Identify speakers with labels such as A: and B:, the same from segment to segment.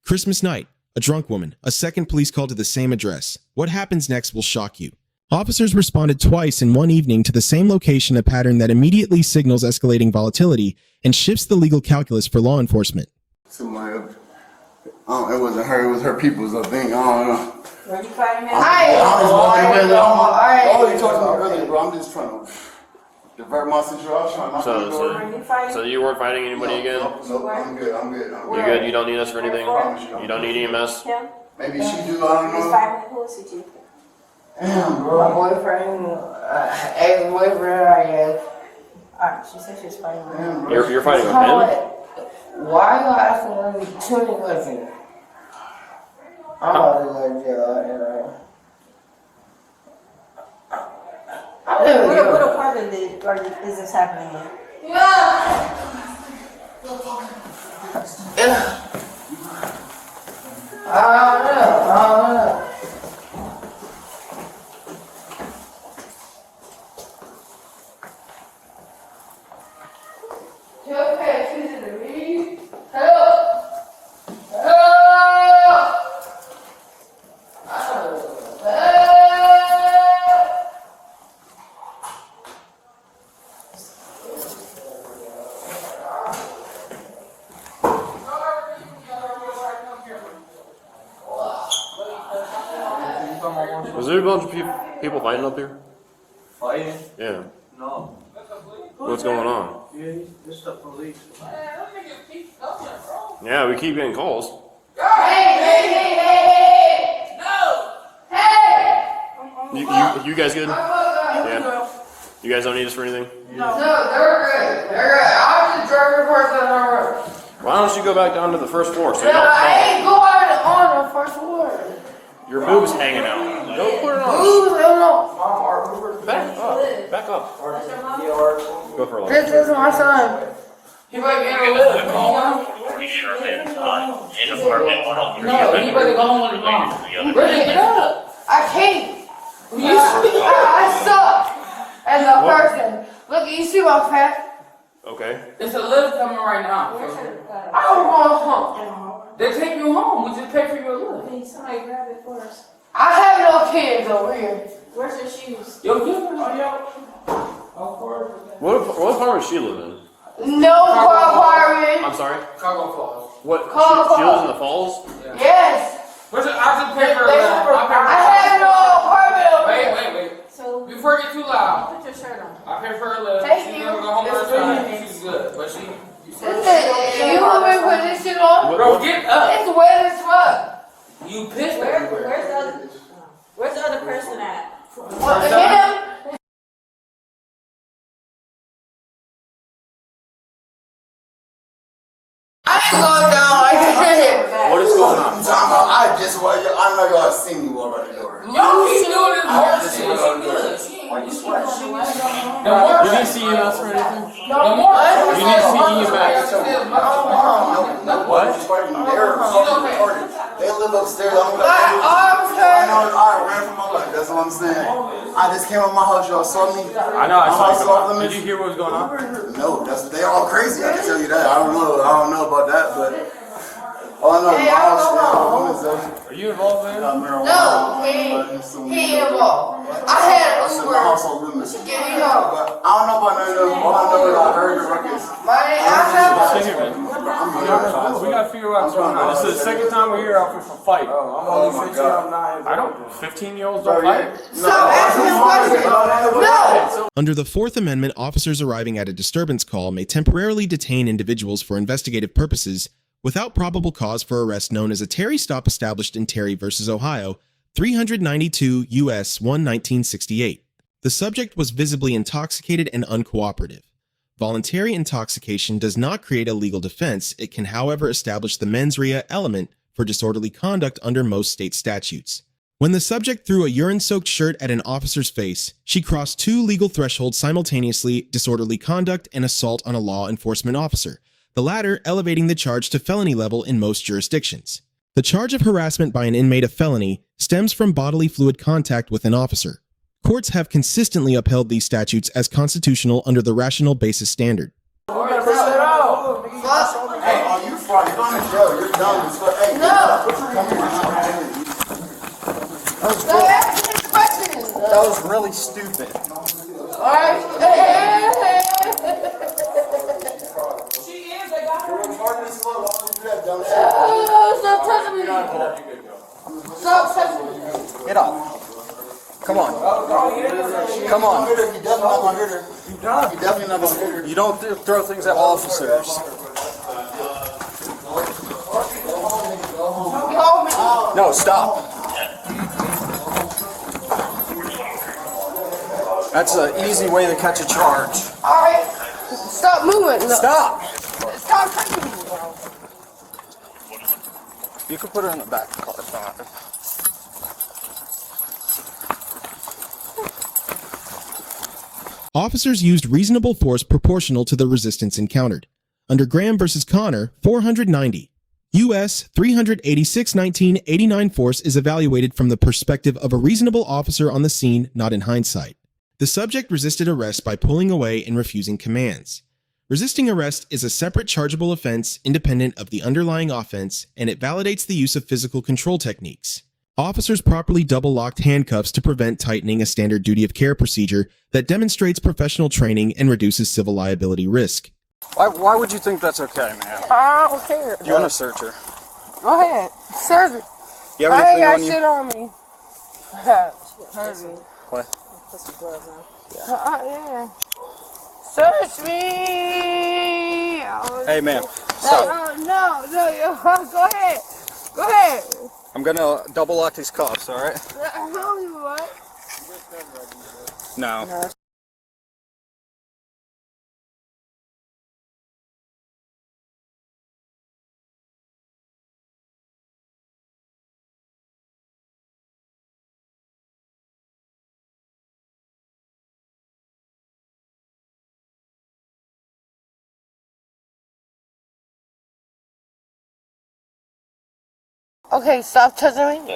A: Christmas night, a drunk woman, a second police call to the same address. What happens next will shock you. Officers responded twice in one evening to the same location, a pattern that immediately signals escalating volatility and shifts the legal calculus for law enforcement.
B: Somebody up. It wasn't her, it was her people's, I think. I don't know.
C: Were you fighting him?
B: Oh, you talked about earlier, bro. I'm just trying to divert my situation.
D: So you weren't fighting anybody again?
B: Nope, I'm good.
D: You good? You don't need us for anything? You don't need EMS?
C: Him?
B: Maybe she do, I don't
C: He's
B: know.
C: fighting with pussy too.
B: Damn, bro.
E: My boyfriend, ex-boyfriend, I guess.
C: Alright, she said she was fighting with him.
B: Damn, bro.
D: You're fighting with him?
E: Why are you asking me 20 questions? I'm about to go to jail.
C: What apartment is this happening in?
E: I don't know. You okay? She's in the meeting. Help!
D: Was there a bunch of people fighting up here?
F: Fighting?
D: Yeah.
F: No.
D: What's going on?
F: Yeah, it's the police.
D: Yeah, we keep getting calls.
E: Hey! No! Hey!
D: You guys good? Yeah. You guys don't need us for anything?
E: No, they're good. I'm just driving person on the road.
D: Why don't you go back down to the first floor so you
E: No,
D: don't
E: I
D: fall?
E: ain't going on the first floor.
D: Your boob's hanging out. Go put it on. Back up. Back up. Go for a look.
E: This is my son. He might be in a little.
G: In apartment 103.
E: No, he better go home with his mom. Really, get up. I can't. I suck as a person. Look, you see my fat?
D: Okay.
H: It's a lift coming right now.
E: I don't want home.
H: They take you home. We just pay for your lift.
C: Hey, somebody grab it for us.
E: I have no kids over here.
C: Where's your shoes?
H: Yo, give me
D: What apartment does she live in?
E: No apartment.
D: I'm sorry?
H: Cargo Falls.
D: What?
E: Cargo
D: She lives in
E: Falls.
D: the falls?
E: Yes.
H: Where's it? I just pay for her lift.
E: I have no apartment over here.
H: Wait.
C: So,
H: Before it get too loud,
C: put your shirt on.
H: I pay for her lift.
E: Thank
H: She's
E: you.
H: gonna go home with her son. She's good. But she...
E: Listen, you want me to put this shit on?
H: Bro, get up.
E: It's wet as fuck.
H: You pissed
C: Where's the other person at?
E: What, him? I ain't going down like that.
D: What is going on?
B: I'm know y'all seen me walk out the door.
H: No, he's doing this
B: just
H: bullshit.
B: wanna
H: She good.
B: Why you sweat?
H: The more...
D: You need to see EMS for anything?
H: The more...
D: You need to see EMS.
B: What? They live upstairs. I ran from my life. That's what I'm saying. I just came out my house. Y'all saw me.
D: I know. I saw
B: them.
D: Did you hear what was going on?
B: No, they all crazy. I can tell you that. I don't know about that, but all I know is my house.
D: Are you involved in it?
E: No, he ain't involved. I had an Uber to get me home.
B: But I don't know about none of them. All I know is I heard the ruckus.
D: Sit here, man. We gotta figure out what's going on. This is the second time we're here out for fight.
F: I'm only 15, I'm not.
D: I don't. 15-year-olds don't fight.
E: Stop asking me questions. No.
A: Under the Fourth Amendment, officers arriving at a disturbance call may temporarily detain individuals for investigative purposes without probable cause for arrest, known as a Terry stop, established in Terry v. Ohio, 392 U.S. 1-1968. The subject was visibly intoxicated and uncooperative. Voluntary intoxication does not create a legal defense. It can, however, establish the mens rea element for disorderly conduct under most state statutes. When the subject threw a urine-soaked shirt at an officer's face, she crossed two legal thresholds simultaneously: disorderly conduct and assault on a law enforcement officer, the latter elevating the charge to felony level in most jurisdictions. The charge of harassment by an inmate of felony stems from bodily fluid contact with an officer. Courts have consistently upheld these statutes as constitutional under the rational basis standard.
B: Hey, are you funny? You're going to jail. You're dumb as fuck. Hey,
E: No.
B: come here.
E: No, ask me the question.
G: That was really stupid.
E: Alright.
C: She is, they got her.
B: Hard and slow. Why would you do that dumb shit?
E: Stop touching me. Stop touching me.
G: Get up. Come on. Come on.
B: You definitely not gonna hit her. You definitely not gonna hit her.
G: You don't throw things at officers.
E: Hold me.
G: No, stop. That's an easy way to catch a charge.
E: Alright. Stop moving. No.
G: Stop.
E: Stop touching me.
G: You can put her in the back of the car. It's fine.
A: Officers used reasonable force proportional to the resistance encountered. Under Graham versus Connor, 490. U.S. 386-1989 force is evaluated from the perspective of a reasonable officer on the scene, not in hindsight. The subject resisted arrest by pulling away and refusing commands. Resisting arrest is a separate chargeable offense independent of the underlying offense, and it validates the use of physical control techniques. Officers properly double-locked handcuffs to prevent tightening, a standard duty of care procedure that demonstrates professional training and reduces civil liability risk.
G: Why would you think that's okay, man?
E: I don't care.
G: You want to search her?
E: Go ahead. Search it.
G: You have
E: I ain't
G: anything
E: got
G: on you?
E: shit on me. Hurt me.
G: What?
C: Put some gloves on.
E: Yeah. Search me.
G: Hey, man. Stop.
E: No. Go ahead. Go ahead.
G: I'm gonna double lock these cuffs, alright?
E: No, you what?
G: No.
E: Okay, stop touching me.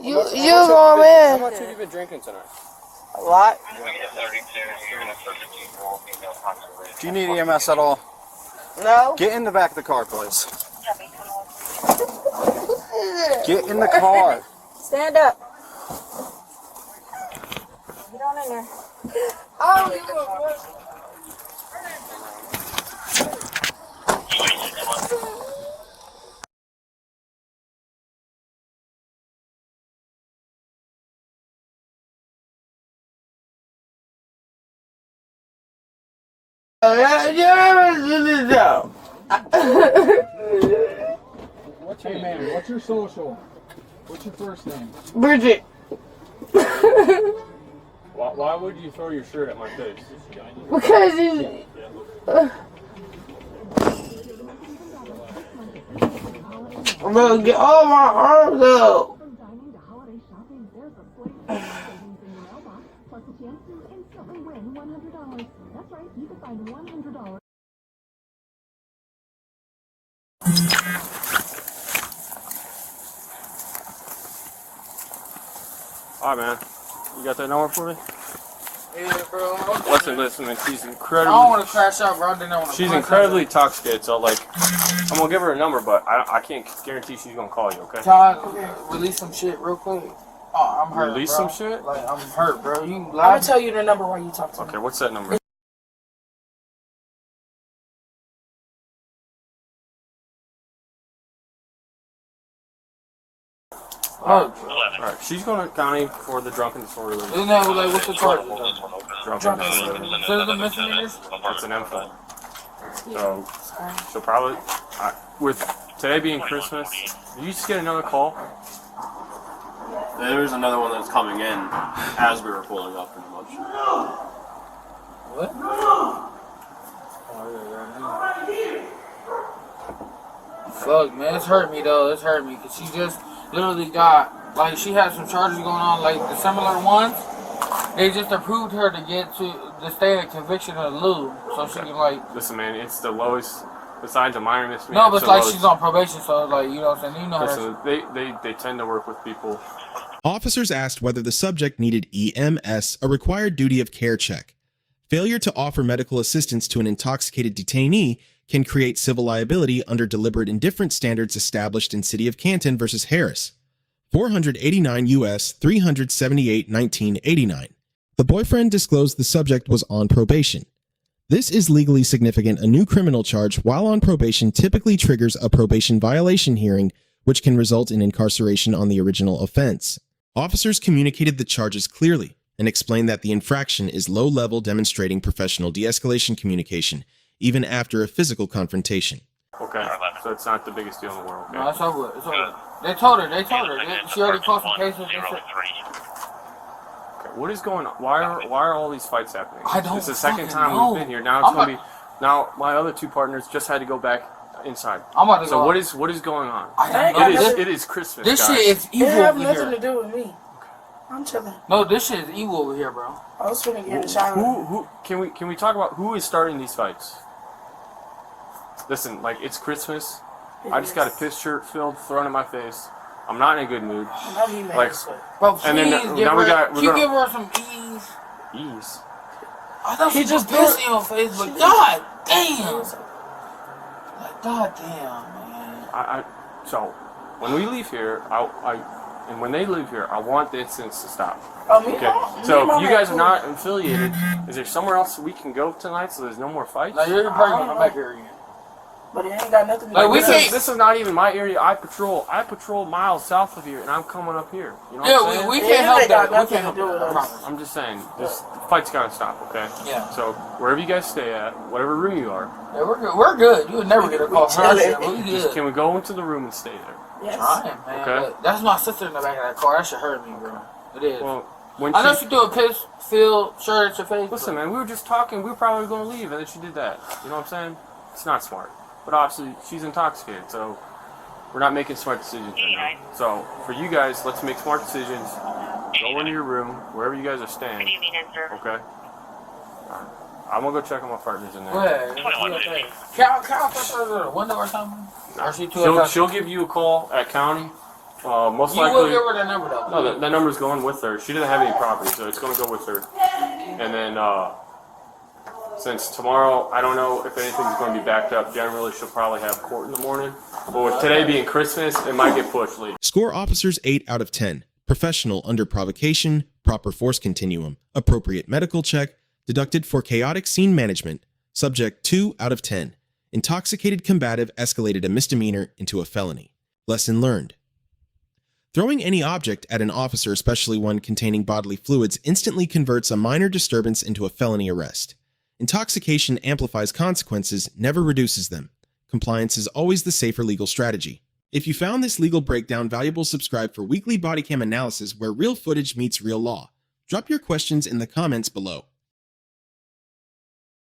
E: You going
D: How
E: in?
D: much have you been drinking tonight?
E: A lot.
G: Do you need EMS at all?
E: No.
G: Get in the back of the car, please. Get in the car.
C: Stand up. Get on in there.
E: I don't give a fuck.
F: Hey man, what's your social? What's your first name?
E: Bridget.
D: Why would you throw your shirt at my face?
E: Because he's. I'm gonna get all my arms up.
D: Alright, man. You got that number for me?
H: Yeah, bro.
D: Listen, man. She's
H: I don't
D: incredibly.
H: want to crash out, bro. I didn't want to.
D: She's incredibly intoxicated, so like, I'm gonna give her a number, but I can't guarantee she's gonna call you, okay?
H: Todd, release some shit real quick. Oh, I'm hurt.
D: Release
H: bro.
D: some shit?
H: Like, I'm hurt, bro. You
C: I'm
H: lie.
C: gonna tell you the number while you talk to me.
D: Okay, what's that number?
H: Oh,
D: Alright, she's going to county for the drunken disorderly.
H: isn't that like what's the charge?
D: Drunken disorderly.
H: So the misdemeanors?
D: It's an infant. So, she'll probably, with today being Christmas, did you just get another call?
I: There's another one that's coming in as we were pulling up, pretty much.
H: What? Fuck, man, it's hurt me though. It's hurt me because she just literally got, like, she had some charges going on, like the similar ones. They just approved her to get to the state of conviction of lieu, so she can like.
D: Listen, man, it's the lowest, besides a minor misdemeanor.
H: No, but
D: it's
H: it's
D: the
H: like
D: lowest.
H: she's on probation, so like, you know what I'm saying? You know her.
D: Listen, they tend to work with people.
A: Officers asked whether the subject needed EMS, a required duty of care check. Failure to offer medical assistance to an intoxicated detainee can create civil liability under deliberate indifference standards established in City of Canton versus Harris, 489 U.S. 378 1989. The boyfriend disclosed the subject was on probation. This is legally significant. A new criminal charge while on probation typically triggers a probation violation hearing, which can result in incarceration on the original offense. Officers communicated the charges clearly and explained that the infraction is low-level, demonstrating professional de-escalation communication, even after a physical confrontation.
D: Okay, so it's not the biggest deal in the world. Okay?
H: No, it's over. It's over. They told her. She already closed some cases.
D: What is going on? Why are all these fights happening?
H: I don't
D: It's the second
H: fucking
D: time
H: know.
D: we've been here. Now it's gonna be. Now my other two partners just had to go back inside.
H: I'm about to
D: So
H: go.
D: what is going on?
H: I don't know.
D: It is Christmas.
H: This
D: guys.
H: shit is
C: It
H: evil
C: have
H: over
C: nothing
H: here.
C: to do with me. I'm chilling.
H: No, this shit is evil over here, bro.
C: I was finna get in the shower.
D: Who can we talk about who is starting these fights? Listen, like it's Christmas. I just got a piss shirt filled thrown in my face. I'm not in a good mood.
C: Now he mad
D: Like,
C: as fuck.
H: Bro, please
D: And then
H: give
D: now
H: her.
D: we're
H: you
D: gonna-
H: give her some ease.
D: Ease.
H: I thought
C: He
H: she just
C: just
H: pissed
C: threw-
H: in your face, but god damn. Like god damn, man.
D: So when we leave here, and when they leave here, I want the incidents to stop.
C: Oh, me?
D: Okay.
C: Me and
D: So
C: my
D: if you
C: man
D: guys are
C: cool.
D: not affiliated, is there somewhere else we can go tonight so there's no more fights?
H: Now you're probably gonna come back here again.
C: But it ain't got nothing to
H: Like,
C: do
H: we
C: with
H: can't-
C: us.
D: This is not even my area. I patrol miles south of here, and I'm coming up here. You know what I'm
H: Yeah,
D: saying?
H: we
C: Yeah,
H: can't help
C: they got
H: that. We
C: nothing
H: can't help
C: to do with
H: that. I
C: us.
H: promise.
D: I'm just saying, this fight's gotta stop, okay?
H: Yeah.
D: So wherever you guys stay at, whatever room you are,
H: Yeah, we're good. We're good. You would never get a call from us.
C: chilling.
H: We
D: just
H: good.
D: can we go into the room and stay there?
C: Yes.
H: Trying, man.
D: Okay.
H: But that's my sister in the back of that car. That shit hurt me, bro. It is.
D: Well, when
H: I know
D: she
H: she threw a piss filled shirt at your face.
D: listen, man, we were just talking. We were probably gonna leave, and then she did that. You know what I'm saying? It's not smart. But obviously, she's intoxicated, so we're not making smart decisions right now. So for you guys, let's make smart decisions. Go into your room, wherever you guys are staying. Okay. Alright. I'm gonna go check on my partners in there.
H: Go ahead. Carol touched her to the window or something? Or she
D: She'll give you a call at county. Most
H: You will
D: likely.
H: give her the number though.
D: No, that number's going with her. She doesn't have any property, so it's going to go with her. And then, since tomorrow, I don't know if anything's going to be backed up. Generally, she'll probably have court in the morning. But with today being Christmas, it might get pushed late.
A: Score officers 8 out of 10. Professional under provocation, proper force continuum, appropriate medical check, deducted for chaotic scene management. Subject 2 out of 10. Intoxicated combative escalated a misdemeanor into a felony. Lesson learned. Throwing any object at an officer, especially one containing bodily fluids, instantly converts a minor disturbance into a felony arrest. Intoxication amplifies consequences, never reduces them. Compliance is always the safer legal strategy. If you found this legal breakdown valuable, subscribe for weekly bodycam analysis where real footage meets real law. Drop your questions in the comments below.